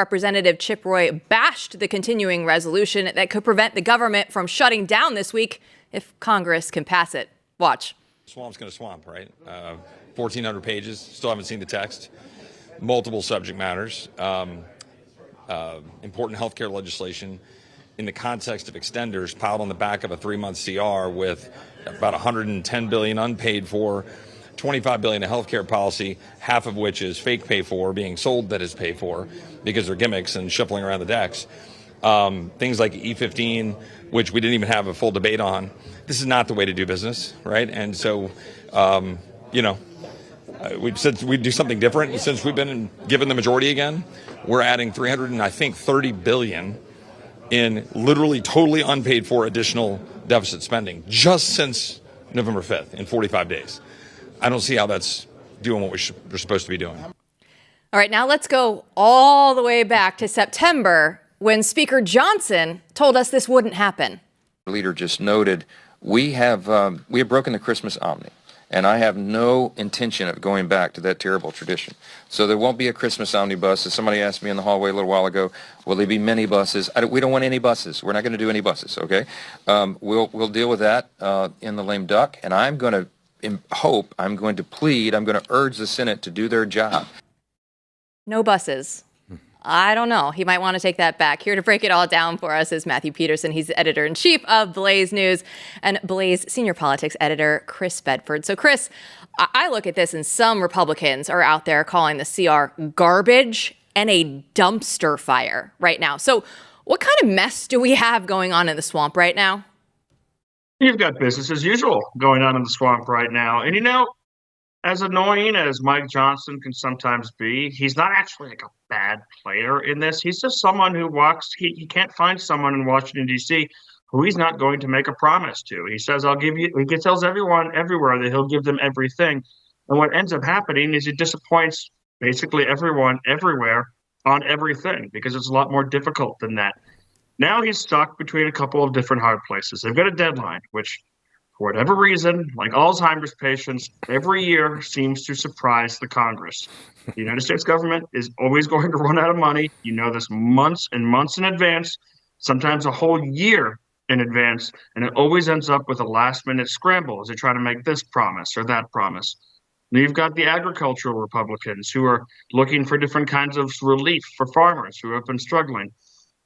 Representative Chip Roy bashed the continuing resolution that could prevent the government from shutting down this week if Congress can pass it. Watch. Swamp's going to swamp, right? 1,400 pages. Still haven't seen the text. Multiple subject matters. Important health care legislation in the context of extenders piled on the back of a 3-month CR with about $110 billion unpaid for, $25 billion of healthcare policy, half of which is fake pay for, being sold that is pay for because they're gimmicks and shuffling around the decks. Things like E15, which we didn't even have a full debate on. This is not the way to do business, right? And so, we said we'd do something different. Since we've been given the majority again, we're adding $330 billion in literally totally unpaid for additional deficit spending just since November 5th in 45 days. I don't see how that's doing what we're supposed to be doing. All right, now let's go all the way back to September when Speaker Johnson told us this wouldn't happen. The leader just noted we have broken the Christmas omni, and I have no intention of going back to that terrible tradition. So there won't be a Christmas omnibus. As somebody asked me in the hallway a little while ago, will there be many buses? We don't want any buses. We're not going to do any buses, okay? We'll deal with that in the lame duck, and I'm going to plead, I'm going to urge the Senate to do their job. No buses. I don't know. He might want to take that back. Here to break it all down for us is Matthew Peterson. He's the editor-in-chief of Blaze News, and Blaze senior politics editor Chris Bedford. So, Chris, I look at this, and some Republicans are out there calling the CR garbage and a dumpster fire right now. So what kind of mess do we have going on in the swamp right now? You've got business as usual going on in the swamp right now. And, as annoying as Mike Johnson can sometimes be, he's not actually like a bad player in this. He's just someone who he can't find someone in Washington, D.C. who he's not going to make a promise to. He says, he tells everyone everywhere that he'll give them everything. And what ends up happening is he disappoints basically everyone everywhere on everything because it's a lot more difficult than that. Now he's stuck between a couple of different hard places. They've got a deadline, which for whatever reason, like Alzheimer's patients, every year seems to surprise the Congress. The United States government is always going to run out of money. You know this months and months in advance, sometimes a whole year in advance, and it always ends up with a last-minute scramble as they try to make this promise or that promise. Now you've got the agricultural Republicans who are looking for different kinds of relief for farmers who have been struggling.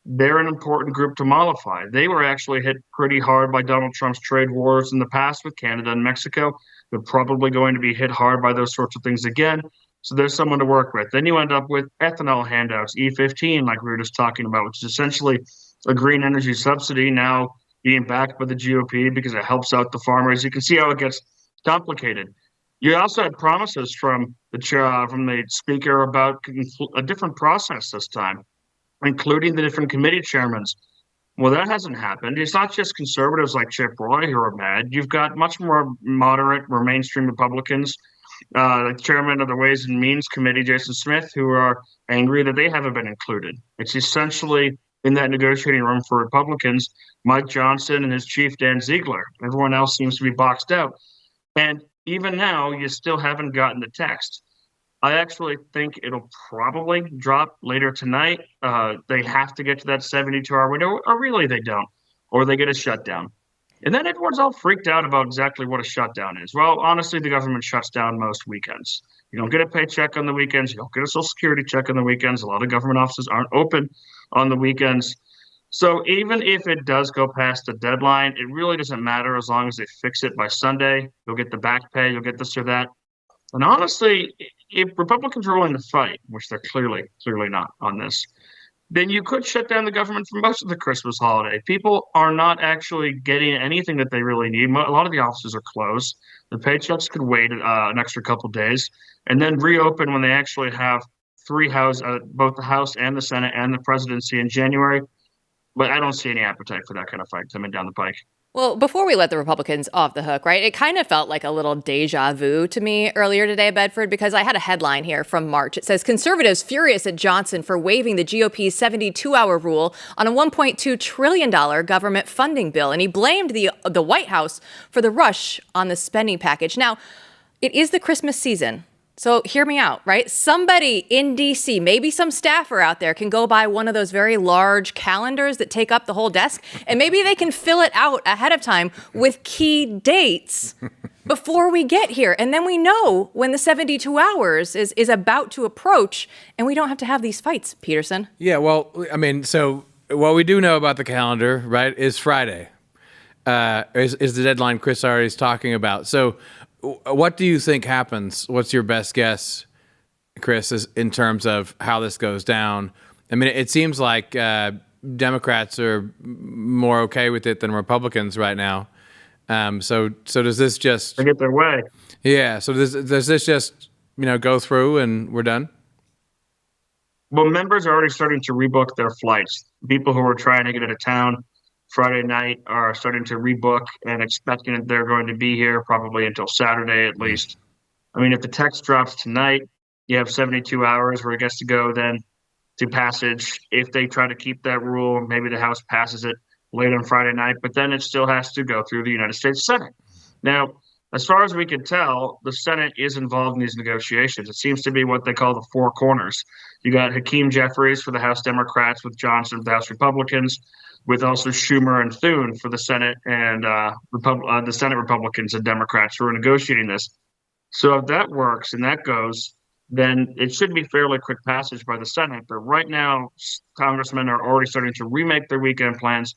They're an important group to mollify. They were actually hit pretty hard by Donald Trump's trade wars in the past with Canada and Mexico. They're probably going to be hit hard by those sorts of things again. So there's someone to work with. Then you end up with ethanol handouts, E15, like we were just talking about, which is essentially a green energy subsidy now being backed by the GOP because it helps out the farmers. You can see how it gets complicated. You also had promises from the speaker about a different process this time, including the different committee chairmen. Well, that hasn't happened. It's not just conservatives like Chip Roy who are mad. You've got much more moderate or mainstream Republicans, the chairman of the Ways and Means Committee, Jason Smith, who are angry that they haven't been included. It's essentially in that negotiating room for Republicans, Mike Johnson and his chief, Dan Ziegler. Everyone else seems to be boxed out. And even now, you still haven't gotten the text. I actually think it'll probably drop later tonight. They have to get to that 72-hour window, or really they don't, or they get a shutdown. And then everyone's all freaked out about exactly what a shutdown is. Well, honestly, the government shuts down most weekends. You don't get a paycheck on the weekends. You don't get a Social Security check on the weekends. A lot of government offices aren't open on the weekends. So even if it does go past the deadline, it really doesn't matter as long as they fix it by Sunday. You'll get the back pay. You'll get this or that. And honestly, if Republicans are willing to fight, which they're clearly not on this, then you could shut down the government for most of the Christmas holiday. People are not actually getting anything that they really need. A lot of the offices are closed. The paychecks could wait an extra couple days and then reopen when they actually have both the House and the Senate and the presidency in January. But I don't see any appetite for that kind of fight coming down the pike. Well, before we let the Republicans off the hook, right, it kind of felt like a little deja vu to me earlier today, Bedford, because I had a headline here from March. It says, conservatives furious at Johnson for waiving the GOP's 72-hour rule on a $1.2 trillion government funding bill. And he blamed the White House for the rush on the spending package. Now, it is the Christmas season. So hear me out, right? Somebody in DC, maybe some staffer out there can go buy one of those very large calendars that take up the whole desk, and maybe they can fill it out ahead of time with key dates before we get here. And then we know when the 72 hours is about to approach, and we don't have to have these fights, Peterson. Yeah, well, I mean, so what we do know about the calendar, right, is Friday, is the deadline Chris already is talking about. So what do you think happens? What's your best guess, Chris, in terms of how this goes down? I mean, it seems like Democrats are more okay with it than Republicans right now. So does this just... They get their way. Yeah, so does this just, go through and we're done? Well, members are already starting to rebook their flights. People who are trying to get out of town Friday night are starting to rebook and expecting that they're going to be here probably until Saturday at least. I mean, if the text drops tonight, you have 72 hours where it gets to go then to passage. If they try to keep that rule, maybe the House passes it late on Friday night, but then it still has to go through the United States Senate. Now, as far as we can tell, the Senate is involved in these negotiations. It seems to be what they call the four corners. You got Hakeem Jeffries for the House Democrats with Johnson for the House Republicans, with also Schumer and Thune for the Senate and the Senate Republicans and Democrats who are negotiating this. So if that works and that goes, then it should be fairly quick passage by the Senate. But right now, congressmen are already starting to remake their weekend plans.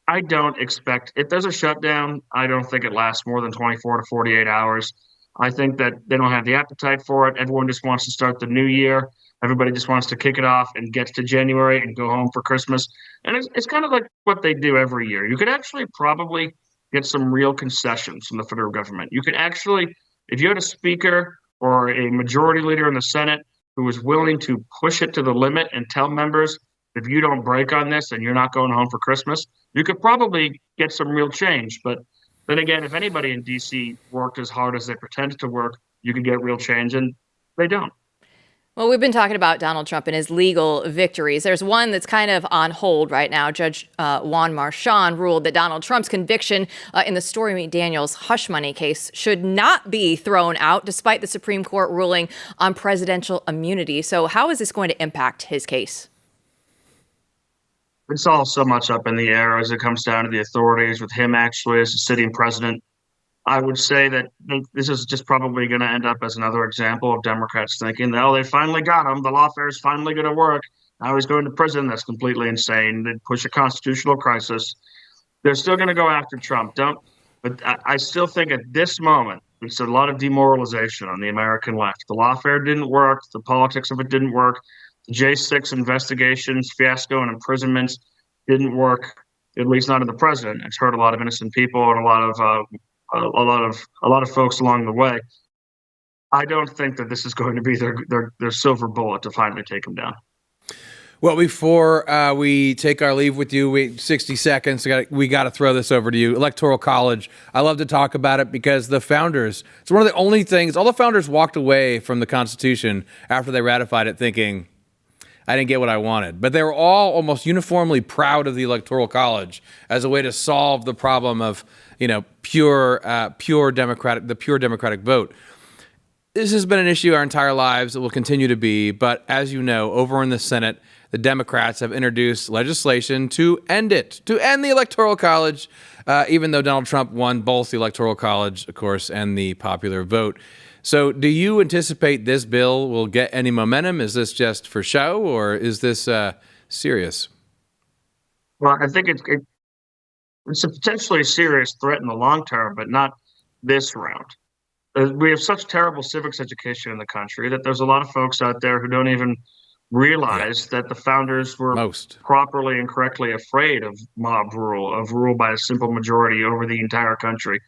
I don't expect, if there's a shutdown, I don't think it lasts more than 24 to 48 hours. I think that they don't have the appetite for it. Everyone just wants to start the new year. Everybody just wants to kick it off and get to January and go home for Christmas. And it's kind of like what they do every year. You could actually probably get some real concessions from the federal government. You could actually, if you had a speaker or a majority leader in the Senate who was willing to push it to the limit and tell members, if you don't break on this, then you're not going home for Christmas, you could probably get some real change. But then again, if anybody in D.C. worked as hard as they pretended to work, you could get real change, and they don't. Well, we've been talking about Donald Trump and his legal victories. There's one that's kind of on hold right now. Judge Juan Marchand ruled that Donald Trump's conviction in the Stormy Daniels hush money case should not be thrown out, despite the Supreme Court ruling on presidential immunity. So how is this going to impact his case? It's all so much up in the air as it comes down to the authorities with him actually as a sitting president. I would say that this is just probably going to end up as another example of Democrats thinking, oh, they finally got him. The lawfare is finally going to work. Now he's going to prison. That's completely insane. They push a constitutional crisis. They're still going to go after Trump. But I still think at this moment, it's a lot of demoralization on the American left. The lawfare didn't work. The politics of it didn't work. The J6 investigations, fiasco, and imprisonments didn't work, at least not in the president. It's hurt a lot of innocent people and a lot of folks along the way. I don't think that this is going to be their silver bullet to finally take him down. Well, before we take our leave with you, 60 seconds, we got to throw this over to you. Electoral College. I love to talk about it because the founders, it's one of the only things, all the founders walked away from the Constitution after they ratified it thinking, I didn't get what I wanted. But they were all almost uniformly proud of the Electoral College as a way to solve the problem of, pure democratic vote. This has been an issue our entire lives. It will continue to be. But as you know, over in the Senate, the Democrats have introduced legislation to end the Electoral College, even though Donald Trump won both the Electoral College, of course, and the popular vote. So do you anticipate this bill will get any momentum? Is this just for show, or is this serious? Well, I think it's a potentially serious threat in the long term, but not this round. We have such terrible civics education in the country that there's a lot of folks out there who don't even realize that the founders were properly and correctly afraid of mob rule, of rule by a simple majority over the entire country.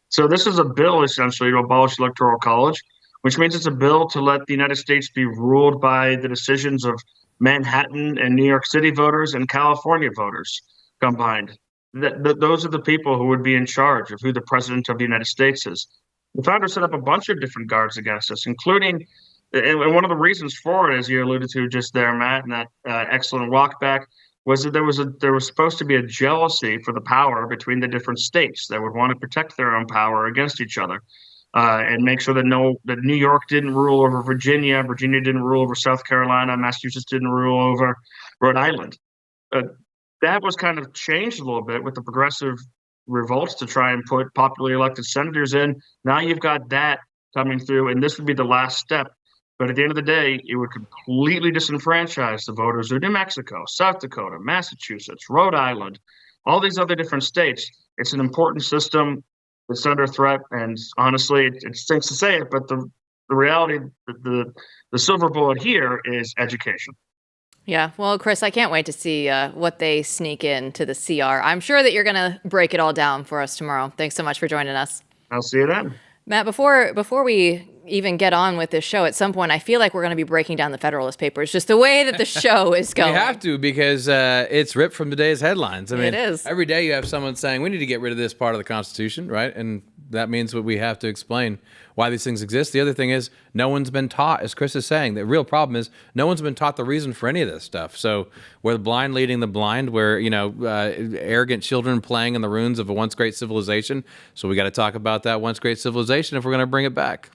So this is a bill essentially to abolish the Electoral College, which means it's a bill to let the United States be ruled by the decisions of Manhattan and New York City voters and California voters combined. Those are the people who would be in charge of who the president of the United States is. The founders set up a bunch of different guards against us, including, and one of the reasons for it, as you alluded to just there, Matt, and that excellent walk back, was that there was supposed to be a jealousy for the power between the different states that would want to protect their own power against each other. and make sure that New York didn't rule over Virginia, Virginia didn't rule over South Carolina, Massachusetts didn't rule over Rhode Island. That was kind of changed a little bit with the progressive revolts to try and put popularly elected senators in. Now you've got that coming through, and this would be the last step. But at the end of the day, it would completely disenfranchise the voters of New Mexico, South Dakota, Massachusetts, Rhode Island, all these other different states. It's an important system. It's under threat, and honestly, it stinks to say it, but the reality, the silver bullet here is education. Yeah, well, Chris, I can't wait to see what they sneak into the CR. I'm sure that you're going to break it all down for us tomorrow. Thanks so much for joining us. I'll see you then. Matt, before we even get on with this show, at some point, I feel like we're going to be breaking down the Federalist Papers, just the way that the show is going. We have to, because it's ripped from today's headlines. I mean, it is. Every day you have someone saying, we need to get rid of this part of the Constitution, right? And that means what we have to explain why these things exist. The other thing is, no one's been taught, as Chris is saying, the real problem is no one's been taught the reason for any of this stuff. So we're the blind leading the blind. We're, arrogant children playing in the ruins of a once great civilization. So we got to talk about that once great civilization if we're going to bring it back.